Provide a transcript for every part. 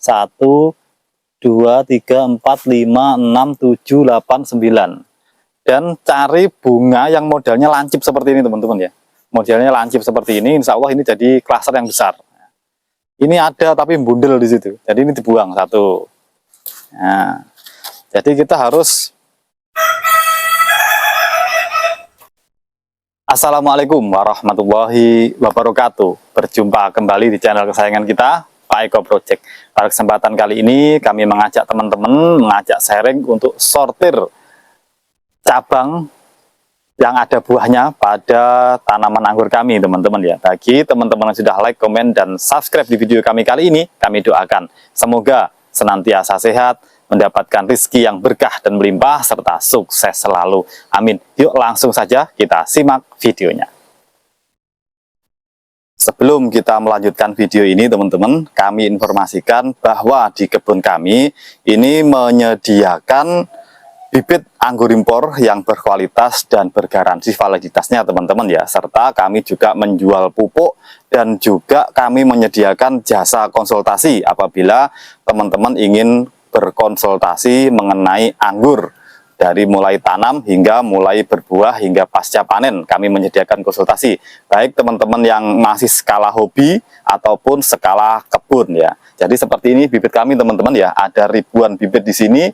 1, 2, 3, 4, 5, 6, 7, 8, 9. Dan cari bunga yang modelnya lancip seperti ini teman-teman ya. Modelnya lancip seperti ini, insya Allah ini jadi klaster yang besar. Ini ada tapi bundel di situ, jadi ini dibuang satu. Nah, jadi kita harus. Assalamualaikum warahmatullahi wabarakatuh. Berjumpa kembali di channel kesayangan kita, Pak Eko Project. Pada kesempatan kali ini kami mengajak teman-teman sharing untuk sortir cabang yang ada buahnya pada tanaman anggur kami, teman-teman ya. Bagi teman-teman yang sudah like, komen, dan subscribe di video kami kali ini, kami doakan semoga senantiasa sehat, mendapatkan rezeki yang berkah dan melimpah, serta sukses selalu. Amin. Yuk langsung saja kita simak videonya. Sebelum kita melanjutkan video ini, teman-teman, kami informasikan bahwa di kebun kami ini menyediakan bibit anggur impor yang berkualitas dan bergaransi validitasnya, teman-teman ya. Serta kami juga menjual pupuk dan juga kami menyediakan jasa konsultasi apabila teman-teman ingin berkonsultasi mengenai anggur dari mulai tanam hingga mulai berbuah hingga pasca panen. Kami menyediakan konsultasi baik teman-teman yang masih skala hobi ataupun skala kebun ya. Jadi seperti ini bibit kami, teman-teman ya. Ada ribuan bibit di sini.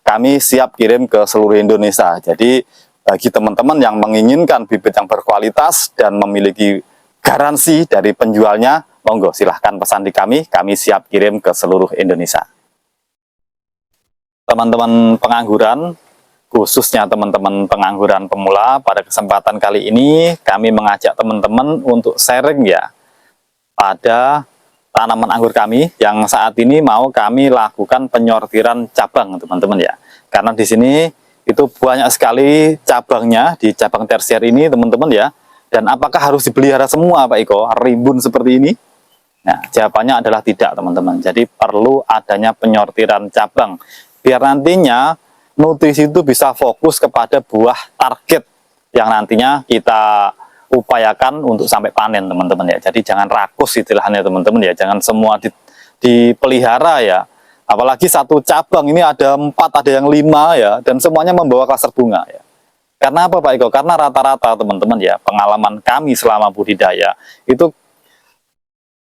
Kami siap kirim ke seluruh Indonesia. Jadi bagi teman-teman yang menginginkan bibit yang berkualitas dan memiliki garansi dari penjualnya, monggo silahkan pesan di kami siap kirim ke seluruh Indonesia. Teman-teman pengangguran, khususnya teman-teman pengangguran pemula, pada kesempatan kali ini kami mengajak teman-teman untuk sharing ya pada tanaman anggur kami yang saat ini mau kami lakukan penyortiran cabang, teman-teman ya. Karena di sini itu banyak sekali cabangnya di cabang tersier ini, teman-teman ya. Dan apakah harus dipelihara semua, Pak Eko? Rimbun seperti ini? Nah, jawabannya adalah tidak, teman-teman. Jadi perlu adanya penyortiran cabang biar nantinya nutrisi itu bisa fokus kepada buah target yang nantinya kita upayakan untuk sampai panen, teman-teman ya. Jadi jangan rakus istilahnya, teman-teman ya. Jangan semua dipelihara ya. Apalagi satu cabang ini ada 4, ada yang 5 ya, dan semuanya membawa klaster bunga ya. Karena apa, Pak Eko? Karena rata-rata, teman-teman ya, pengalaman kami selama budidaya itu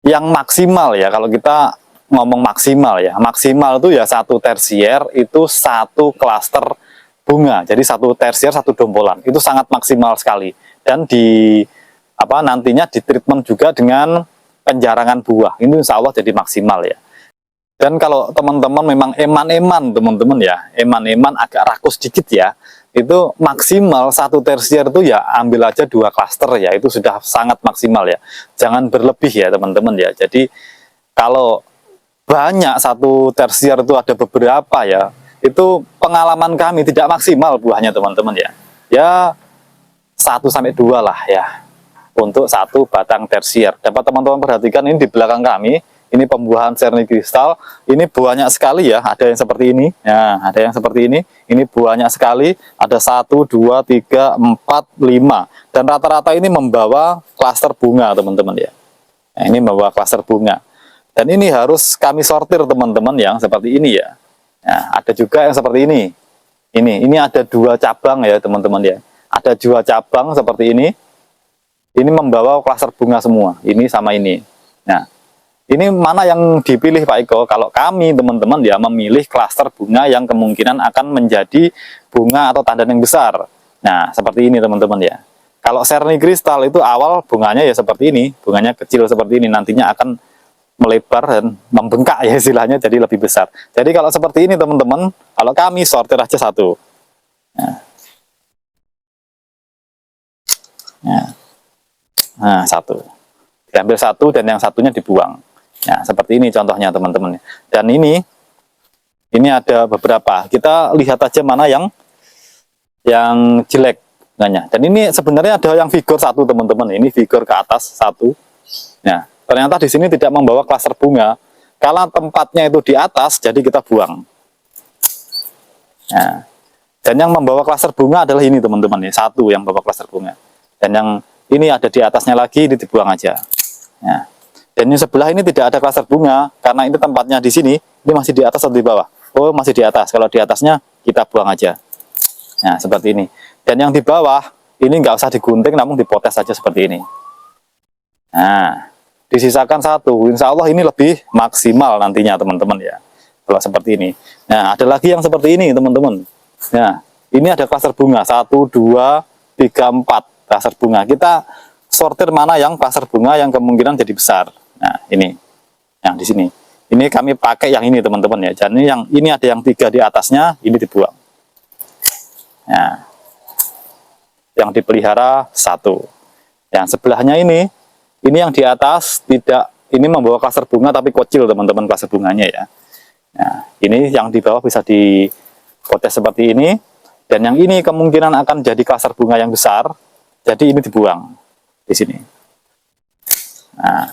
yang maksimal ya, kalau kita ngomong maksimal ya, maksimal itu ya satu tersier itu satu klaster bunga. Jadi satu tersier satu dombolan itu sangat maksimal sekali. Dan nantinya di treatment juga dengan penjarangan buah, ini insya Allah jadi maksimal ya. Dan kalau teman-teman memang eman-eman, teman-teman ya, eman-eman agak rakus dikit ya, itu maksimal satu tersier itu ya ambil aja 2 klaster ya, itu sudah sangat maksimal ya. Jangan berlebih ya, teman-teman ya. Jadi kalau banyak satu tersier itu ada beberapa ya, itu pengalaman kami tidak maksimal buahnya, teman-teman ya. Ya 1-2 lah ya untuk satu batang tersier. Dapat teman-teman perhatikan ini di belakang kami, ini pembuahan Serni Kristal, ini banyak sekali ya, ada yang seperti ini ya, ada yang seperti ini banyak sekali, ada 1, 2, 3, 4, 5, dan rata-rata ini membawa klaster bunga, teman-teman ya. Nah, ini membawa klaster bunga, dan ini harus kami sortir, teman-teman, yang seperti ini ya. Nah, ada juga yang seperti ini ada 2 cabang ya, teman-teman ya. Ada 2 cabang seperti ini membawa klaster bunga semua, ini sama ini. Nah, ini mana yang dipilih, Pak Eko? Kalau kami, teman-teman ya, memilih klaster bunga yang kemungkinan akan menjadi bunga atau tandan yang besar. Nah, seperti ini, teman-teman ya. Kalau Serni Kristal itu awal bunganya ya seperti ini, bunganya kecil seperti ini, nantinya akan melebar dan membengkak ya istilahnya, jadi lebih besar. Jadi kalau seperti ini, teman-teman, kalau kami sortir aja satu. Nah, satu diambil satu dan yang satunya dibuang. Nah, seperti ini contohnya, teman-teman. Dan ini ada beberapa. Kita lihat aja mana yang jelek bunganya. Dan ini sebenarnya ada yang figur 1, teman-teman. Ini figur ke atas 1. Nah, ternyata di sini tidak membawa klaster bunga. Kalau tempatnya itu di atas, jadi kita buang. Nah, dan yang membawa klaster bunga adalah ini, teman-teman. 1 yang membawa klaster bunga. Dan yang ini ada di atasnya lagi, ini dibuang aja. Nah, Dan yang sebelah ini tidak ada klaster bunga, karena ini tempatnya di sini, ini masih di atas atau di bawah? Oh, masih di atas. Kalau di atasnya, kita buang aja. Nah, seperti ini. Dan yang di bawah, ini nggak usah digunting, namun dipotes saja seperti ini. Nah, disisakan satu. Insya Allah ini lebih maksimal nantinya, teman-teman ya. Kalau seperti ini. Nah, ada lagi yang seperti ini, teman-teman. Nah, ini ada klaster bunga. 1, 2, 3, 4 klaster bunga. Kita sortir mana yang klaster bunga yang kemungkinan jadi besar. Nah, ini yang di sini. Ini kami pakai yang ini, teman-teman ya. Jadi yang ini ada yang 3 di atasnya, ini dibuang. Nah, yang dipelihara 1. Yang sebelahnya ini yang di atas tidak, ini membawa klaster bunga tapi kecil, teman-teman, klaster bunganya ya. Nah, ini yang di bawah bisa dipotes seperti ini. Dan yang ini kemungkinan akan jadi klaster bunga yang besar. Jadi ini dibuang di sini. Nah,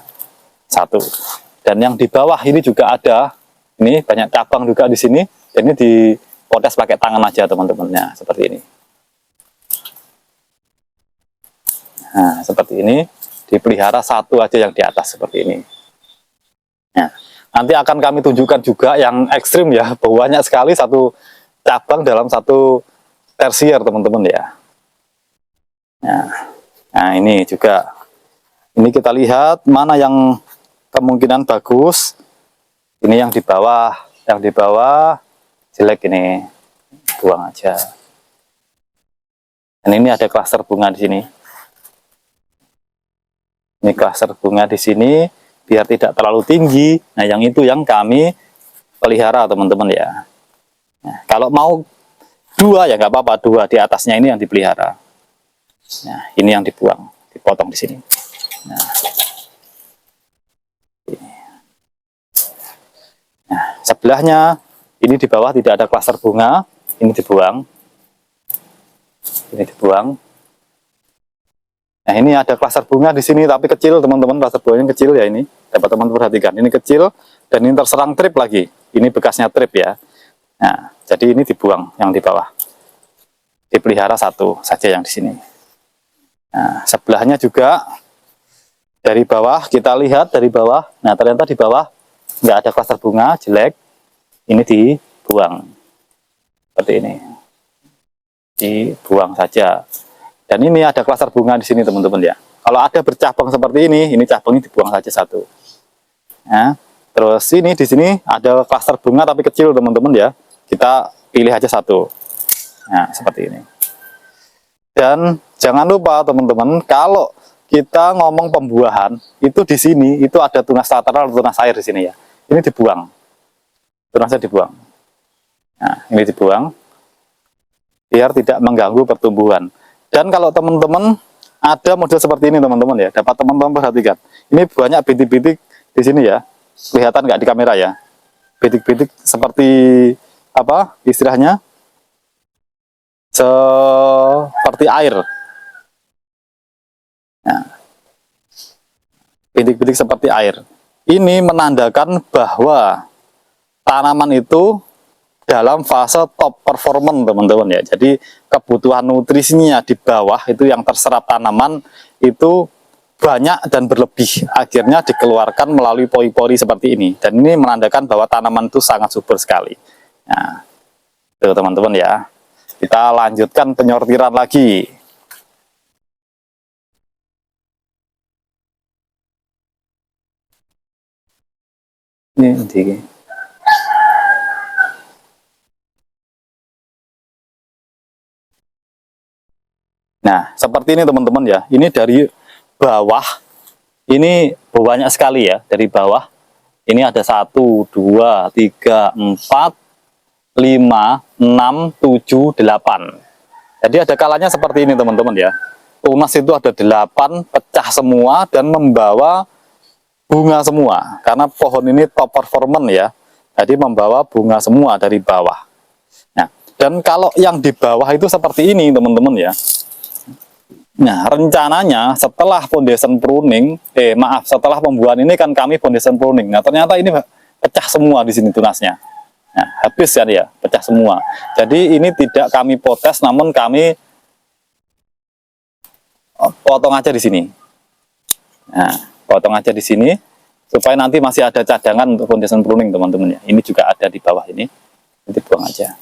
1. Dan yang di bawah ini juga ada, ini banyak cabang juga di sini. Dan ini dipotes pakai tangan aja, teman-temannya, seperti ini. Nah, seperti ini, dipelihara 1 aja yang di atas seperti ini. Nah, nanti akan kami tunjukkan juga yang ekstrim ya, banyak sekali satu cabang dalam satu tersier, teman-teman ya. Nah, ini juga. Ini kita lihat mana yang kemungkinan bagus. Ini yang di bawah jelek, ini buang aja. Dan ini ada klaster bunga di sini. Ini klaster bunga di sini biar tidak terlalu tinggi. Nah, yang itu yang kami pelihara, teman-teman ya. Nah, kalau mau 2 ya nggak apa-apa, 2 di atasnya ini yang dipelihara. Nah, ini yang dibuang, dipotong di sini. Nah, sebelahnya ini di bawah tidak ada klaster bunga, ini dibuang. Ini dibuang. Nah, ini ada klaster bunga di sini tapi kecil, teman-teman, klaster bunganya kecil ya ini. Dapat teman-teman perhatikan, ini kecil dan ini terserang trip lagi. Ini bekasnya trip ya. Nah, jadi ini dibuang yang di bawah. Dipelihara 1 saja yang di sini. Nah, sebelahnya juga dari bawah, kita lihat dari bawah. Nah, ternyata di bawah nggak ada klaster bunga, jelek. Ini dibuang. Seperti ini. Dibuang saja. Dan ini ada klaster bunga di sini, teman-teman ya. Kalau ada bercabang seperti ini cabangnya dibuang saja 1. Nah, terus ini di sini ada klaster bunga tapi kecil, teman-teman ya. Kita pilih aja 1. Nah, seperti ini. Dan jangan lupa, teman-teman, kalau kita ngomong pembuahan, itu di sini itu ada tunas lateral, tunas air di sini ya. Ini dibuang. Tunasnya dibuang. Nah, ini dibuang biar tidak mengganggu pertumbuhan. Dan kalau teman-teman ada model seperti ini, teman-teman ya, dapat teman-teman perhatikan. Ini banyak bintik-bintik di sini ya. Kelihatan nggak di kamera ya? Bintik-bintik seperti apa istilahnya? Seperti air. Nah, bintik-bintik seperti air. Ini menandakan bahwa tanaman itu dalam fase top performance, teman-teman ya. Jadi kebutuhan nutrisinya di bawah itu yang terserap tanaman itu banyak dan berlebih. Akhirnya dikeluarkan melalui pori-pori seperti ini. Dan ini menandakan bahwa tanaman itu sangat subur sekali. Nah, itu teman-teman ya. Kita lanjutkan penyortiran lagi. Ini nah, seperti ini, teman-teman ya. Ini dari bawah. Ini banyak sekali ya dari bawah. Ini ada 1, 2, 3, 4, 5, 6, 7, 8. Jadi ada kalanya seperti ini, teman-teman ya. Tunas itu ada 8, pecah semua dan membawa bunga semua. Karena pohon ini top performance ya. Jadi membawa bunga semua dari bawah. Nah, dan kalau yang di bawah itu seperti ini, teman-teman ya. Nah, rencananya setelah foundation pruning, setelah pembuahan ini kan kami foundation pruning. Nah, ternyata ini pecah semua di sini tunasnya. Nah, habis kan ya, pecah semua. Jadi ini tidak kami potes, namun kami potong aja di sini. Nah, potong aja di sini. supaya nanti masih ada cadangan untuk foundation pruning teman-teman ya. Ini juga ada di bawah ini, nanti buang aja.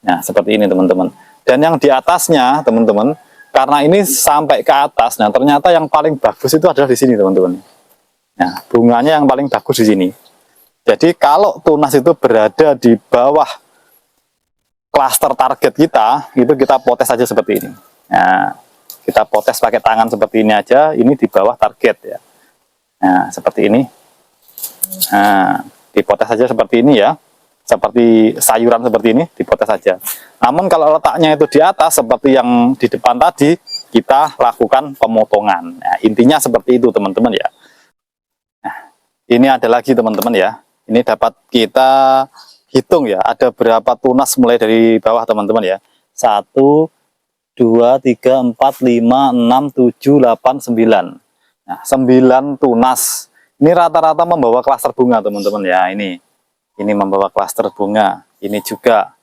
Nah seperti ini teman-teman. Dan yang di atasnya teman-teman, karena ini sampai ke atas, nah ternyata yang paling bagus itu adalah di sini teman-teman. Nah bunganya yang paling bagus di sini. Jadi kalau tunas itu berada di bawah klaster target kita, itu kita potes aja seperti ini. Nah kita potes pakai tangan seperti ini aja, ini di bawah target ya. Nah seperti ini. Nah dipotes saja seperti ini ya, seperti sayuran seperti ini dipotes saja. Namun kalau letaknya itu di atas seperti yang di depan tadi, kita lakukan pemotongan. Nah, intinya seperti itu teman-teman ya. Nah, ini ada lagi teman-teman ya. Ini dapat kita hitung ya, ada berapa tunas mulai dari bawah teman-teman ya. 1, 2, 3, 4, 5, 6, 7, 8, 9. Nah 9 tunas. Ini rata-rata membawa klaster bunga teman-teman ya. Ini membawa klaster bunga. Ini juga.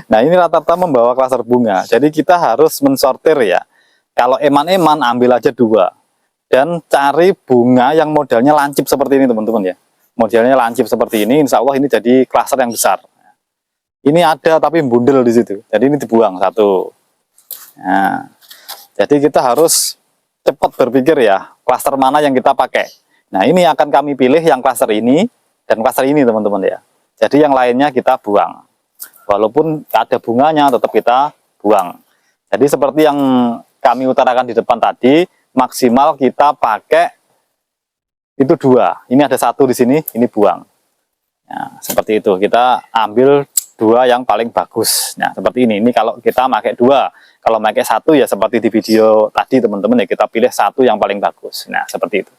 Nah ini rata-rata membawa klaster bunga. Jadi kita harus mensortir ya. Kalau eman-eman ambil aja 2. Dan cari bunga yang modelnya lancip seperti ini teman-teman ya. Modelnya lancip seperti ini, insya Allah ini jadi klaster yang besar. Ini ada tapi bundel di situ. Jadi ini dibuang 1. Nah, jadi kita harus cepat berpikir ya, klaster mana yang kita pakai. Nah ini akan kami pilih yang klaster ini dan klaster ini teman-teman ya. Jadi yang lainnya kita buang. Walaupun ada bunganya tetap kita buang. Jadi seperti yang kami utarakan di depan tadi, maksimal kita pakai itu 2. Ini ada 1 di sini, ini buang. Nah, seperti itu. Kita ambil 2 yang paling bagus. Nah, seperti ini. Ini kalau kita pakai 2. Kalau pakai 1 ya seperti di video tadi teman-teman ya, kita pilih 1 yang paling bagus. Nah, seperti itu.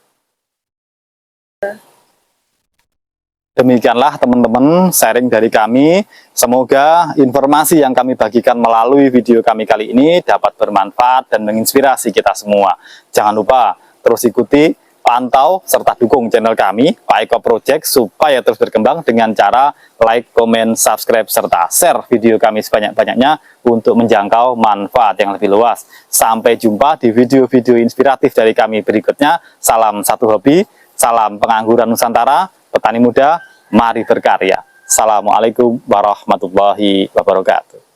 Demikianlah teman-teman sharing dari kami. Semoga informasi yang kami bagikan melalui video kami kali ini dapat bermanfaat dan menginspirasi kita semua. Jangan lupa terus ikuti, pantau, serta dukung channel kami, Pak Eko Project, supaya terus berkembang dengan cara like, komen, subscribe, serta share video kami sebanyak-banyaknya untuk menjangkau manfaat yang lebih luas. Sampai jumpa di video-video inspiratif dari kami berikutnya. Salam satu hobi, salam pengangguran Nusantara, petani muda, mari berkarya. Assalamualaikum warahmatullahi wabarakatuh.